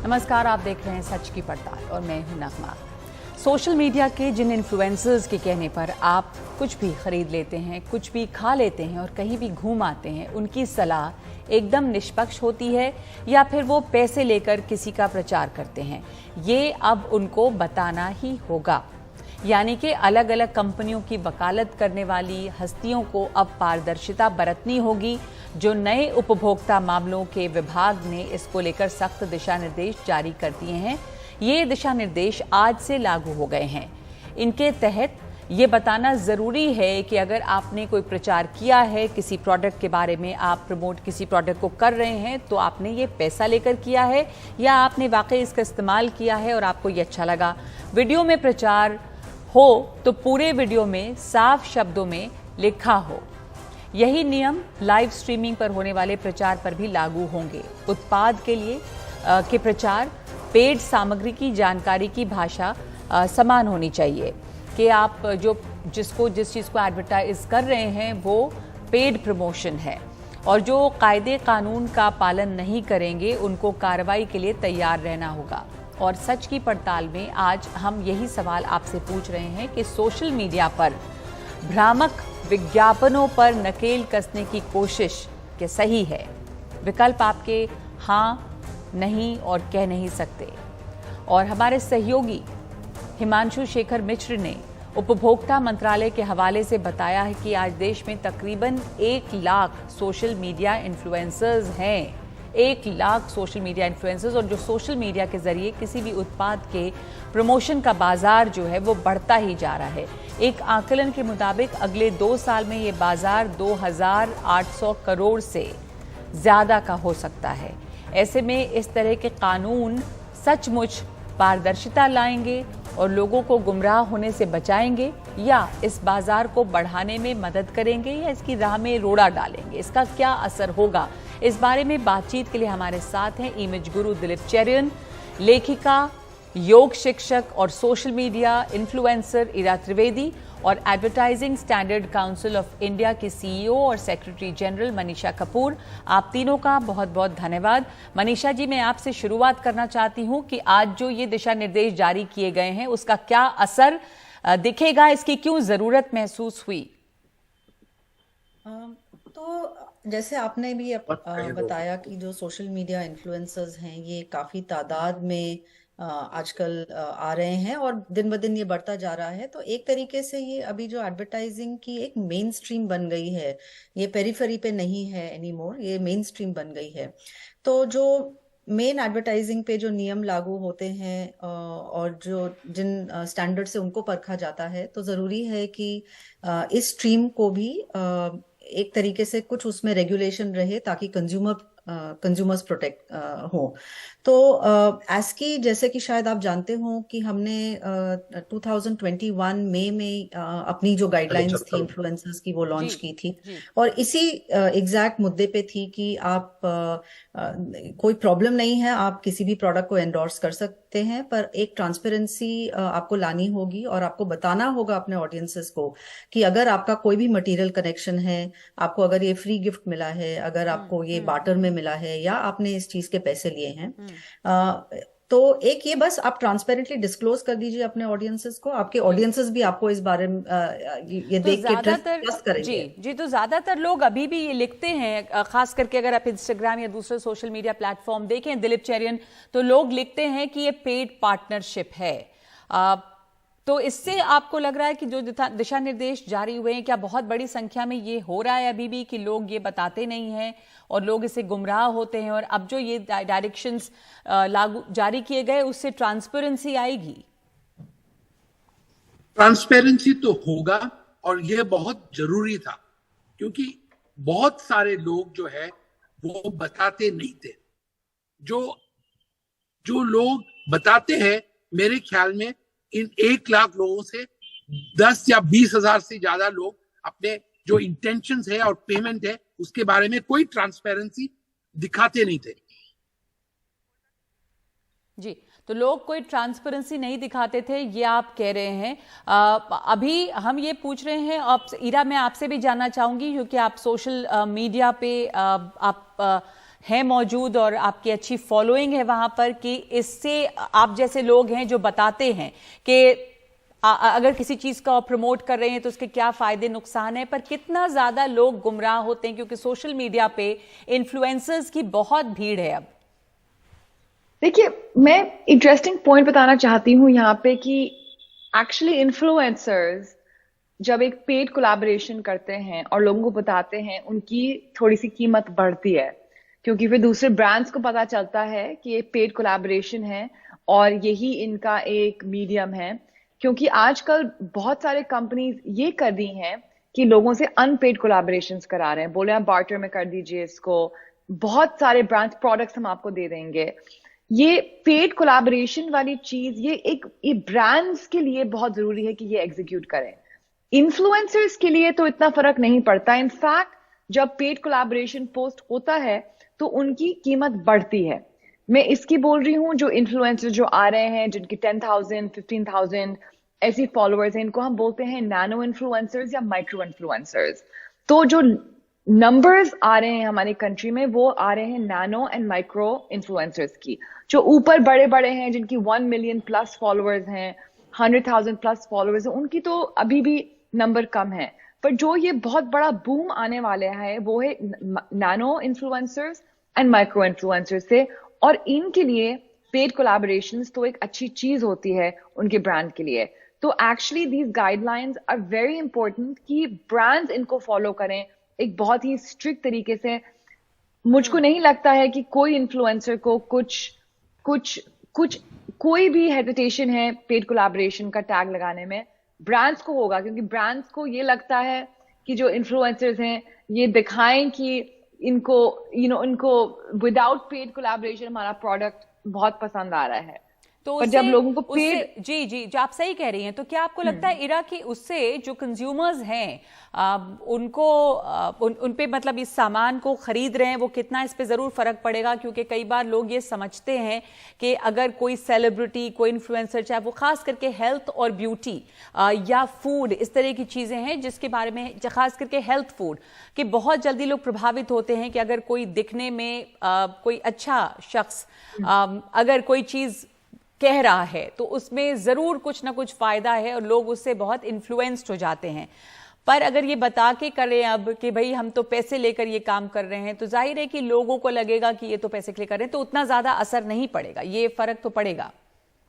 नमस्कार, आप देख रहे हैं सच की पड़ताल और मैं हूं नगमा। सोशल मीडिया के जिन इन्फ्लुएंसर्स के कहने पर आप कुछ भी खरीद लेते हैं, कुछ भी खा लेते हैं और कहीं भी घूम आते हैं, उनकी सलाह एकदम निष्पक्ष होती है या फिर वो पैसे लेकर किसी का प्रचार करते हैं, ये अब उनको बताना ही होगा। यानी कि अलग अलग कंपनियों की वकालत करने वाली हस्तियों को अब पारदर्शिता बरतनी होगी। जो नए उपभोक्ता मामलों के विभाग ने इसको लेकर सख्त दिशा निर्देश जारी कर दिए हैं, ये दिशा निर्देश आज से लागू हो गए हैं। इनके तहत ये बताना ज़रूरी है कि अगर आपने कोई प्रचार किया है किसी प्रोडक्ट के बारे में, आप प्रमोट किसी प्रोडक्ट को कर रहे हैं, तो आपने ये पैसा लेकर किया है या आपने वाकई इसका इस्तेमाल किया है और आपको ये अच्छा लगा। वीडियो में प्रचार हो तो पूरे वीडियो में साफ शब्दों में लिखा हो। यही नियम लाइव स्ट्रीमिंग पर होने वाले प्रचार पर भी लागू होंगे। उत्पाद के लिए के प्रचार, पेड सामग्री की जानकारी की भाषा समान होनी चाहिए कि आप जिस चीज़ को एडवर्टाइज कर रहे हैं वो पेड प्रमोशन है, और जो कायदे कानून का पालन नहीं करेंगे उनको कार्रवाई के लिए तैयार रहना होगा। और सच की पड़ताल में आज हम यही सवाल आपसे पूछ रहे हैं कि सोशल मीडिया पर भ्रामक विज्ञापनों पर नकेल कसने की कोशिश क्या सही है? विकल्प आपके हाँ, नहीं और कह नहीं सकते। और हमारे सहयोगी हिमांशु शेखर मिश्र ने उपभोक्ता मंत्रालय के हवाले से बताया है कि आज देश में तकरीबन 1 लाख सोशल मीडिया इन्फ्लुएंसर्स हैं। 1 लाख सोशल मीडिया इन्फ्लुएंसर्स, और जो सोशल मीडिया के जरिए किसी भी उत्पाद के प्रमोशन का बाजार जो है वो बढ़ता ही जा रहा है। एक आकलन के मुताबिक अगले 2 साल में ये बाजार 2800 करोड़ से ज्यादा का हो सकता है। ऐसे में इस तरह के कानून सचमुच पारदर्शिता लाएंगे और लोगों को गुमराह होने से बचाएंगे, या इस बाजार को बढ़ाने में मदद करेंगे या इसकी राह में रोड़ा डालेंगे? इसका क्या असर होगा? इस बारे में बातचीत के लिए हमारे साथ हैं इमेज गुरु दिलीप चेरियन, लेखिका, योग शिक्षक और सोशल मीडिया इन्फ्लुएंसर इरा त्रिवेदी, और advertising standard council of India की सीईओ और सेक्रेटरी जनरल मनीषा कपूर। आप तीनों का बहुत बहुत धन्यवाद। मनीषा जी, मैं आपसे शुरुआत करना चाहती हूं कि आज जो ये दिशा निर्देश जारी किए गए हैं उसका क्या असर दिखेगा, इसकी क्यों जरूरत महसूस हुई? तो जैसे आपने भी बताया कि जो सोशल मीडिया इन्फ्लुएंसर्स हैं ये काफी तादाद में आजकल आ रहे हैं और दिन ब दिन ये बढ़ता जा रहा है। तो एक तरीके से ये अभी जो एडवर्टाइजिंग की एक मेन स्ट्रीम बन गई है, ये पेरिफेरी पे नहीं है एनीमोर, ये मेन स्ट्रीम बन गई है। तो जो मेन एडवर्टाइजिंग पे जो नियम लागू होते हैं और जो जिन स्टैंडर्ड से उनको परखा जाता है, तो जरूरी है कि इस स्ट्रीम को भी एक तरीके से कुछ उसमें रेगुलेशन रहे ताकि कंज्यूमर्स प्रोटेक्ट हो। तो एस्की, जैसे कि शायद आप जानते हो कि हमने 2021 मई में अपनी जो गाइडलाइंस थी इन्फ्लुएंसर्स की वो लॉन्च की थी, और इसी एग्जैक्ट मुद्दे पे थी कि आप कोई प्रॉब्लम नहीं है, आप किसी भी प्रोडक्ट को एंडोर्स कर सकते हैं, पर एक ट्रांसपेरेंसी आपको लानी होगी और आपको बताना होगा अपने ऑडियंसेस को कि अगर आपका कोई भी मटेरियल कनेक्शन है, आपको अगर ये फ्री गिफ्ट मिला है, अगर आपको ये बार्टर में मिला है या आपने इस चीज के पैसे लिए हैं, तो एक ये बस आप ट्रांसपेरेंटली डिस्क्लोज कर दीजिए अपने ऑडियंसेस को। आपके ऑडियंसेस भी आपको इस बारे में ये तो देख के ट्रस्ट करेंगे। जी, तो ज्यादातर लोग अभी भी ये लिखते हैं, खास करके अगर आप इंस्टाग्राम या दूसरे सोशल मीडिया प्लेटफॉर्म देखें दिलीप चेरियन, तो लोग लिखते हैं कि ये पेड पार्टनरशिप है। तो इससे आपको लग रहा है कि जो दिशा निर्देश जारी हुए हैं, क्या बहुत बड़ी संख्या में ये हो रहा है अभी भी कि लोग ये बताते नहीं हैं और लोग इससे गुमराह होते हैं, और अब जो ये डायरेक्शंस लागू जारी किए गए उससे ट्रांसपेरेंसी आएगी? ट्रांसपेरेंसी तो होगा और यह बहुत जरूरी था, क्योंकि बहुत सारे लोग जो है वो बताते नहीं थे। जो लोग बताते हैं, मेरे ख्याल में इन 1 लाख लोगों से 10 या 20 हजार से ज्यादा लोग अपने जो इंटेंशंस है और पेमेंट है उसके बारे में कोई ट्रांसपेरेंसी दिखाते नहीं थे। जी, तो लोग कोई ट्रांसपेरेंसी नहीं दिखाते थे, ये आप कह रहे हैं। अभी हम ये पूछ रहे हैं, इरा मैं आपसे भी जानना चाहूंगी क्योंकि आप सोशल मीडिया पे आप हैं मौजूद और आपकी अच्छी फॉलोइंग है वहां पर, कि इससे आप जैसे लोग हैं जो बताते हैं कि अगर किसी चीज का प्रमोट कर रहे हैं तो उसके क्या फायदे नुकसान है, पर कितना ज्यादा लोग गुमराह होते हैं क्योंकि सोशल मीडिया पे इन्फ्लुएंसर्स की बहुत भीड़ है अब? देखिए, मैं इंटरेस्टिंग पॉइंट बताना चाहती हूँ यहाँ पे कि एक्चुअली इन्फ्लुएंसर्स जब एक पेड कोलैबोरेशन करते हैं और लोगों को बताते हैं, उनकी थोड़ी सी कीमत बढ़ती है क्योंकि फिर दूसरे ब्रांड्स को पता चलता है कि ये पेड कोलैबोरेशन है और यही इनका एक मीडियम है। क्योंकि आजकल बहुत सारे कंपनीज ये कर दी हैं कि लोगों से अनपेड कोलैबोरेशंस करा रहे हैं, बोले आप बार्टर में कर दीजिए इसको, बहुत सारे ब्रांड्स प्रोडक्ट्स हम आपको दे देंगे। ये पेड कोलैबोरेशन वाली चीज ये ब्रांड्स के लिए बहुत जरूरी है कि ये एग्जीक्यूट करें। इन्फ्लुएंसर्स के लिए तो इतना फर्क नहीं पड़ता। इनफैक्ट जब पेड कोलैबोरेशन पोस्ट होता है तो उनकी कीमत बढ़ती है। मैं इसकी बोल रही हूँ, जो इन्फ्लुएंसर जो आ रहे हैं जिनकी 10,000 15,000 ऐसी फॉलोअर्स हैं, इनको हम बोलते हैं नैनो इन्फ्लुएंसर्स या माइक्रो इन्फ्लुएंसर्स। तो जो नंबर्स आ रहे हैं हमारी कंट्री में वो आ रहे हैं नैनो एंड माइक्रो इन्फ्लुएंसर्स की। जो ऊपर बड़े बड़े हैं जिनकी 1 मिलियन प्लस फॉलोअर्स हैं, 100,000 प्लस फॉलोअर्स हैं, उनकी तो अभी भी नंबर कम है। पर जो ये बहुत बड़ा बूम आने वाले है वो है nano influencers and micro influencers से। और इनके लिए पेड कोलैबोरेशंस तो एक अच्छी चीज होती है उनके ब्रांड के लिए। तो actually these guidelines are very important कि ब्रांड्स इनको फॉलो करें एक बहुत ही स्ट्रिक्ट तरीके से। मुझको नहीं लगता है कि कोई इन्फ्लुएंसर को कुछ कोई भी हेजिटेशन है पेड कोलैबोरेशन का टैग लगाने में। ब्रांड्स को होगा क्योंकि ब्रांड्स को ये लगता है कि जो इन्फ्लुएंसर्स हैं ये दिखाएं कि इनको इनको विदाउट पेड कोलैबोरेशन हमारा प्रोडक्ट बहुत पसंद आ रहा है। तो पर जब लोगों को पेड, जी जो आप सही कह रही हैं, तो क्या आपको लगता है इरा कि उससे जो कंज्यूमर्स हैं उनको उन पे मतलब इस सामान को खरीद रहे हैं वो कितना इस पे जरूर फर्क पड़ेगा? क्योंकि कई बार लोग ये समझते हैं कि अगर कोई सेलिब्रिटी, कोई इन्फ्लुएंसर, चाहे वो खास करके हेल्थ और ब्यूटी या फूड, इस तरह की चीजें हैं जिसके बारे में, खास करके हेल्थ फूड कि बहुत जल्दी लोग प्रभावित होते हैं कि अगर कोई दिखने में कोई अच्छा शख्स अगर कोई चीज कह रहा है तो उसमें जरूर कुछ ना कुछ फायदा है और लोग उससे बहुत इन्फ्लुएंस्ड हो जाते हैं। पर अगर ये बता के करें अब कि भाई हम तो पैसे लेकर ये काम कर रहे हैं, तो जाहिर है कि लोगों को लगेगा कि ये तो पैसे के लिए कर रहे हैं, तो उतना ज्यादा असर नहीं पड़ेगा। ये फर्क तो पड़ेगा,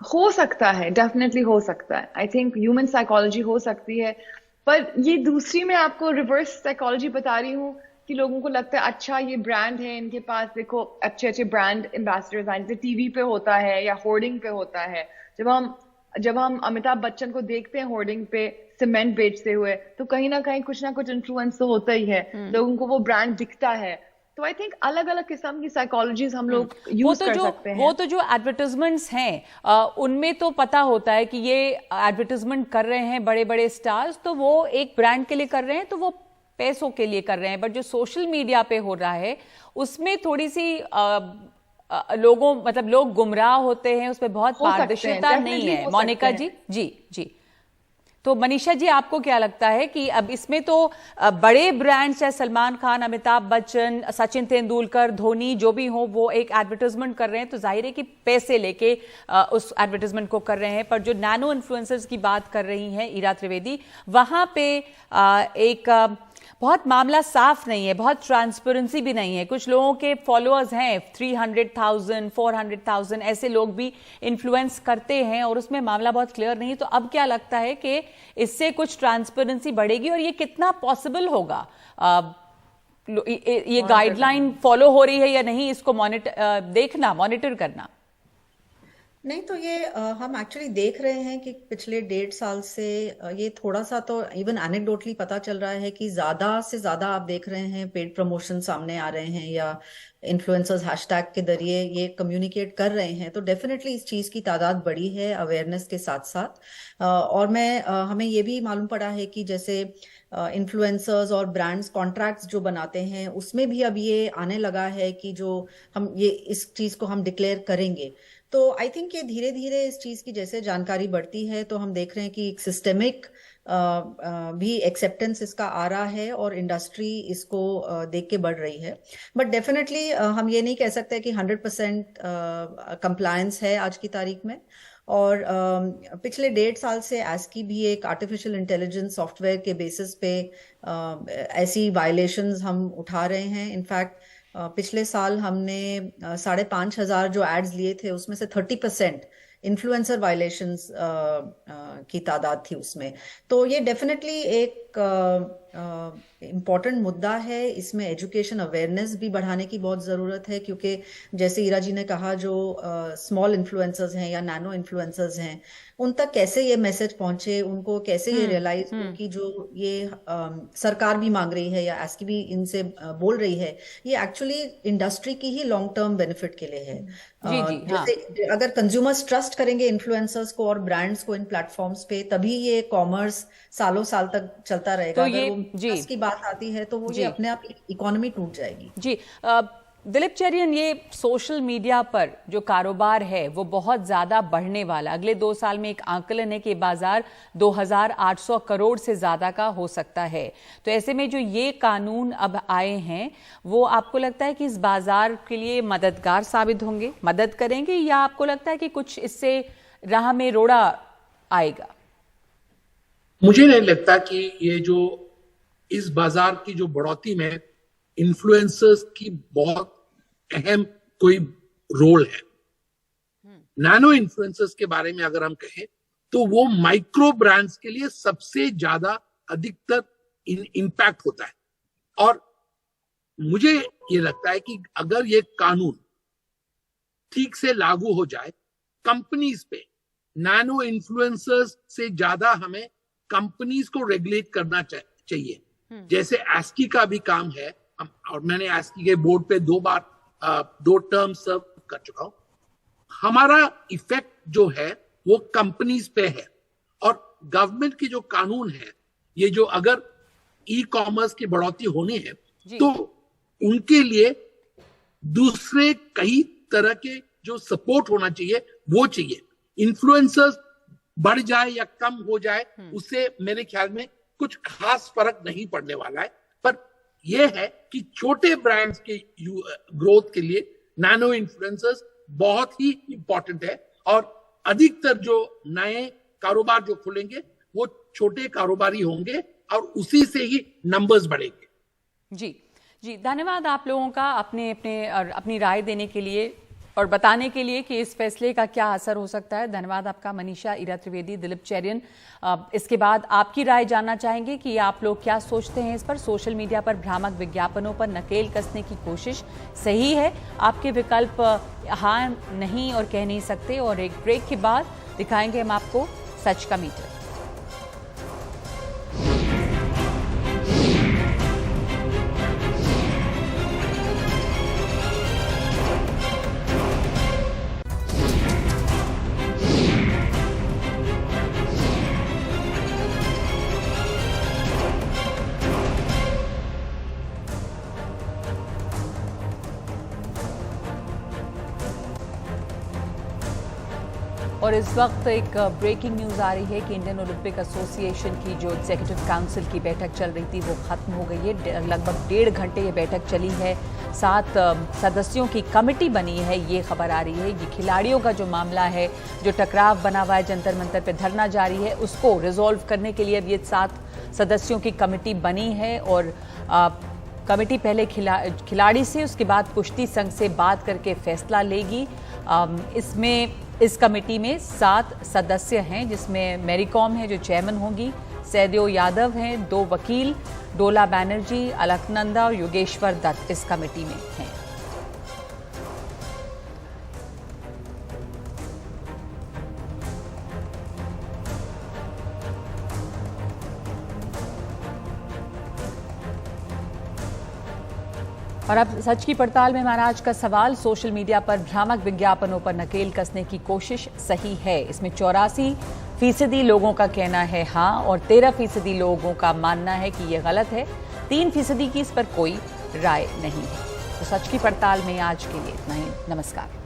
हो सकता है, डेफिनेटली हो सकता है। आई थिंक ह्यूमन साइकोलॉजी हो सकती है। पर ये दूसरी मैं आपको रिवर्स साइकोलॉजी बता रही हूँ कि लोगों को लगता है अच्छा ये ब्रांड है, इनके पास देखो अच्छे अच्छे ब्रांड एम्बेसडर्स आए, जैसे टीवी पे होता है या होर्डिंग पे होता है। जब हम अमिताभ बच्चन को देखते हैं होर्डिंग पे सीमेंट बेचते हुए, तो कहीं ना कुछ इन्फ्लुएंस तो होता ही है, लोगों को वो ब्रांड दिखता है। तो आई थिंक अलग अलग किस्म की साइकोलॉजीज हम लोग यूज कर सकते हैं। वो तो जो एडवर्टाइजमेंट्स हैं उनमें तो पता होता है कि ये एडवर्टाइजमेंट कर रहे हैं बड़े बड़े स्टार्स, तो वो एक ब्रांड के लिए कर रहे हैं, तो वो पैसों के लिए कर रहे हैं। बट जो सोशल मीडिया पे हो रहा है उसमें थोड़ी सी लोग गुमराह होते हैं, उसमें बहुत पारदर्शिता नहीं है। मोनिका जी तो मनीषा जी, आपको क्या लगता है कि अब इसमें तो बड़े ब्रांड्स चाहे सलमान खान, अमिताभ बच्चन, सचिन तेंदुलकर, धोनी जो भी हो, वो एक एडवर्टाइजमेंट कर रहे हैं तो जाहिर है कि पैसे लेके उस एडवर्टाइजमेंट को कर रहे हैं। पर जो नैनो इन्फ्लुएंसर्स की बात कर रही हैं इरा त्रिवेदी, वहां पे एक बहुत मामला साफ नहीं है, बहुत ट्रांसपेरेंसी भी नहीं है। कुछ लोगों के फॉलोअर्स हैं 300,000 400,000, ऐसे लोग भी इन्फ्लुएंस करते हैं और उसमें मामला बहुत क्लियर नहीं। तो अब क्या लगता है कि इससे कुछ ट्रांसपेरेंसी बढ़ेगी और ये कितना पॉसिबल होगा? ये गाइडलाइन फॉलो हो रही है या नहीं, इसको मॉनिटर करना? नहीं तो ये हम एक्चुअली देख रहे हैं कि पिछले 1.5 साल से ये थोड़ा सा तो इवन एनेक्डोटली पता चल रहा है कि ज्यादा से ज्यादा आप देख रहे हैं पेड प्रमोशन सामने आ रहे हैं या इन्फ्लुएंसर्स हैशटैग के जरिए ये कम्युनिकेट कर रहे हैं। तो डेफिनेटली इस चीज की तादाद बढ़ी है अवेयरनेस के साथ साथ। और हमें ये भी मालूम पड़ा है कि जैसे इन्फ्लुएंसर्स और ब्रांड्स कॉन्ट्रैक्ट्स जो बनाते हैं उसमें भी अब ये आने लगा है कि जो हम ये इस चीज को हम डिक्लेयर करेंगे। तो आई थिंक ये धीरे धीरे इस चीज की जैसे जानकारी बढ़ती है तो हम देख रहे हैं कि एक सिस्टेमिक भी एक्सेप्टेंस इसका आ रहा है और इंडस्ट्री इसको देख के बढ़ रही है। बट डेफिनेटली हम ये नहीं कह सकते कि 100% कंप्लायंस है आज की तारीख में। और पिछले 1.5 साल से ASCI भी एक आर्टिफिशियल इंटेलिजेंस सॉफ्टवेयर के बेसिस पे ऐसी वायलेशंस हम उठा रहे हैं। इनफैक्ट पिछले साल हमने 5,500 जो एड्स लिए थे उसमें से 30% इन्फ्लुएंसर वायलेशंस की तादाद थी उसमें। तो ये डेफिनेटली एक इम्पॉर्टेंट मुद्दा है। इसमें एजुकेशन अवेयरनेस भी बढ़ाने की बहुत ज़रूरत है, क्योंकि जैसे ईरा जी ने कहा जो स्मॉल इन्फ्लुएंसर्स हैं या नैनो इन्फ्लुएंसर्स हैं उन तक कैसे ये मैसेज पहुंचे, उनको कैसे ये रियलाइज हो कि जो ये सरकार भी मांग रही है या ASCI भी इनसे बोल रही है, ये एक्चुअली इंडस्ट्री की ही लॉन्ग टर्म बेनिफिट के लिए है। जैसे अगर कंज्यूमर्स ट्रस्ट करेंगे इन्फ्लुएंसर्स को और ब्रांड्स को इन प्लेटफॉर्म्स पे, तभी ये कॉमर्स सालों साल तक चलता रहेगा। तो ये अगर की बात आती है तो वो ये अपने आप इकोनॉमी टूट जाएगी। जी दिलीप चेरियन, ये सोशल मीडिया पर जो कारोबार है वो बहुत ज्यादा बढ़ने वाला, अगले 2 साल में एक आंकलन है कि बाजार 2,800 करोड़ से ज्यादा का हो सकता है। तो ऐसे में जो ये कानून अब आए हैं वो आपको लगता है कि इस बाजार के लिए मददगार साबित होंगे, मदद करेंगे, या आपको लगता है कि कुछ इससे राह में रोड़ा आएगा? मुझे नहीं लगता कि ये जो इस बाजार की जो बढ़ोतरी में इन्फ्लुएंसर्स की बहुत अहम कोई रोल है। नैनो इन्फ्लुएंसर्स के बारे में अगर हम कहें तो वो माइक्रो ब्रांड्स के लिए सबसे ज्यादा अधिकतर इम्पैक्ट होता है। और मुझे ये लगता है कि अगर ये कानून ठीक से लागू हो जाए, कंपनीज पे नैनो इन्फ्लुएंसर्स से ज्यादा हमें कंपनीज को रेगुलेट करना चाहिए। जैसे ASCI का भी काम है, और मैंने ASCI के बोर्ड पे 2 टर्म सर्व कर चुका हूं। हमारा इफेक्ट जो है वो कंपनीज पे है, और गवर्नमेंट की जो कानून है, ये जो अगर ई-कॉमर्स की बढ़ोतरी होनी है तो उनके लिए दूसरे कई तरह के जो सपोर्ट होना चाहिए वो चाहिए। इन्फ्लुएंसर्स बढ़ जाए या कम हो जाए उससे मेरे ख्याल में कुछ खास फर्क नहीं पड़ने वाला है। पर यह है कि छोटे ब्रांड्स के ग्रोथ के लिए नैनो इन्फ्लुएंसर्स बहुत ही इंपॉर्टेंट है, और अधिकतर जो नए कारोबार जो खुलेंगे वो छोटे कारोबारी होंगे और उसी से ही नंबर्स बढ़ेंगे। जी जी, धन्यवाद आप लोगों का अपनी राय देने के लिए और बताने के लिए कि इस फैसले का क्या असर हो सकता है। धन्यवाद आपका मनीषा, ईरा त्रिवेदी, दिलीप चेरियन। इसके बाद आपकी राय जानना चाहेंगे कि आप लोग क्या सोचते हैं इस पर। सोशल मीडिया पर भ्रामक विज्ञापनों पर नकेल कसने की कोशिश सही है? आपके विकल्प हाँ, नहीं और कह नहीं सकते। और एक ब्रेक के बाद दिखाएंगे हम आपको सच का मीटर। और इस वक्त एक ब्रेकिंग न्यूज़ आ रही है कि इंडियन ओलंपिक एसोसिएशन की जो एग्जीक्यूटिव काउंसिल की बैठक चल रही थी वो ख़त्म हो गई है। लगभग 1.5 घंटे ये बैठक चली है। 7 सदस्यों की कमेटी बनी है, ये खबर आ रही है। ये खिलाड़ियों का जो मामला है, जो टकराव बना हुआ है, जंतर मंतर पे धरना जारी है, उसको रिजॉल्व करने के लिए अब ये 7 सदस्यों की कमेटी बनी है। और कमेटी पहले खिलाड़ी से, उसके बाद कुश्ती संघ से बात करके फैसला लेगी। इस कमेटी में 7 सदस्य हैं, जिसमें मैरी कॉम है जो चेयरमैन होंगी, सैदियो यादव हैं, 2 वकील डोला बैनर्जी, अलकनंदा और योगेश्वर दत्त इस कमेटी में हैं। और अब सच की पड़ताल में हमारा आज का सवाल, सोशल मीडिया पर भ्रामक विज्ञापनों पर नकेल कसने की कोशिश सही है? इसमें 84% लोगों का कहना है हाँ, और 13% लोगों का मानना है कि ये गलत है। 3% की इस पर कोई राय नहीं है। तो सच की पड़ताल में आज के लिए इतना ही। नमस्कार।